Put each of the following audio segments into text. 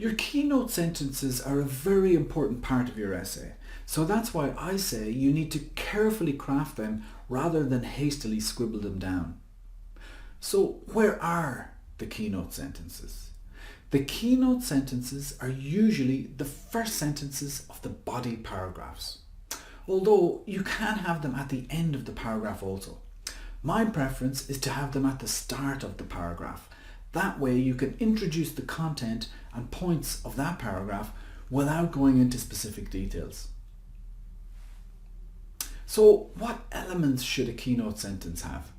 Your keynote sentences are a very important part of your essay, so that's why I say you need to carefully craft them rather than hastily scribble them down. So where are the keynote sentences? The keynote sentences are usually the first sentences of the body paragraphs, although you can have them at the end of the paragraph also. My preference is to have them at the start of the paragraph. That way you can introduce the content and points of that paragraph without going into specific details. So what elements should a keynote sentence have?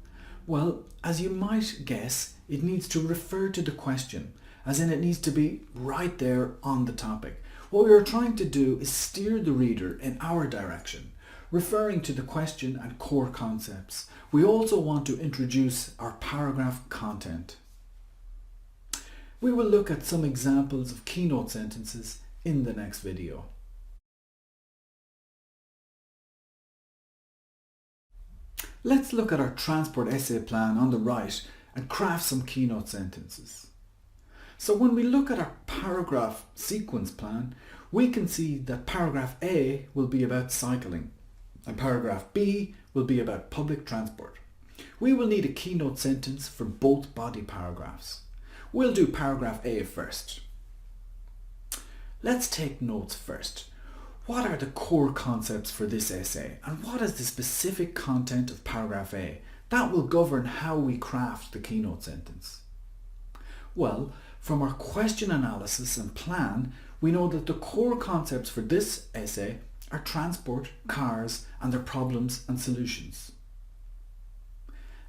Well, as you might guess, it needs to refer to the question, as in it needs to be right there on the topic. What we are trying to do is steer the reader in our direction, referring to the question and core concepts. We also want to introduce our paragraph content. We will look at some examples of keynote sentences in the next video. Let's look at our transport essay plan on the right and craft some keynote sentences. So when we look at our paragraph sequence plan, we can see that paragraph A will be about cycling and paragraph B will be about public transport. We will need a keynote sentence for both body paragraphs. We'll do paragraph A first. Let's take notes first. What are the core concepts for this essay and what is the specific content of paragraph A? That will govern how we craft the keynote sentence. Well, from our question analysis and plan, we know that the core concepts for this essay are transport, cars, and their problems and solutions.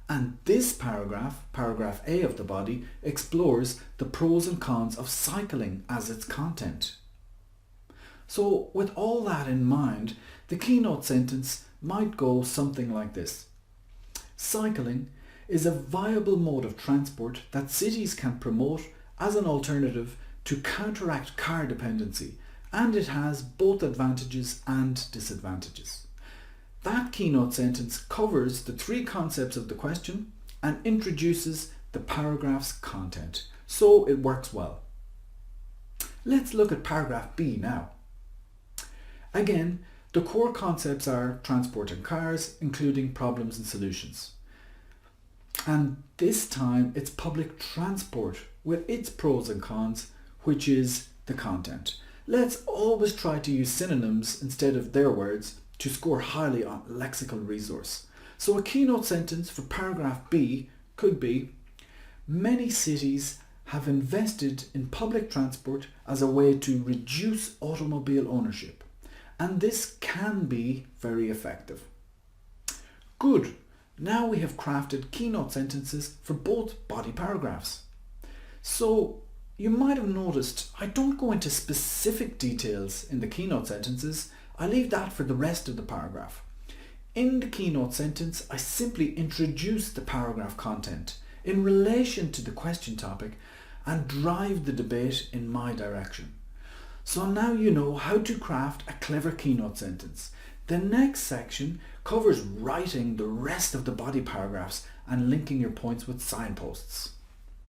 And this paragraph, paragraph A of the body, explores the pros and cons of cycling as its content. So with all that in mind, the keynote sentence might go something like this. Cycling is a viable mode of transport that cities can promote as an alternative to counteract car dependency, and it has both advantages and disadvantages. That keynote sentence covers the three concepts of the question and introduces the paragraph's content, so it works well. Let's look at paragraph B now. Again, the core concepts are transport and cars, including problems and solutions. And this time it's public transport with its pros and cons, which is the content. Let's always try to use synonyms instead of their words to score highly on lexical resource. So a keynote sentence for paragraph B could be, many cities have invested in public transport as a way to reduce automobile ownership, and this can be very effective. Good. Now we have crafted keynote sentences for both body paragraphs. So you might have noticed I don't go into specific details in the keynote sentences. I leave that for the rest of the paragraph. In the keynote sentence, I simply introduce the paragraph content in relation to the question topic and drive the debate in my direction. So now you know how to craft a clever keynote sentence. The next section covers writing the rest of the body paragraphs and linking your points with signposts.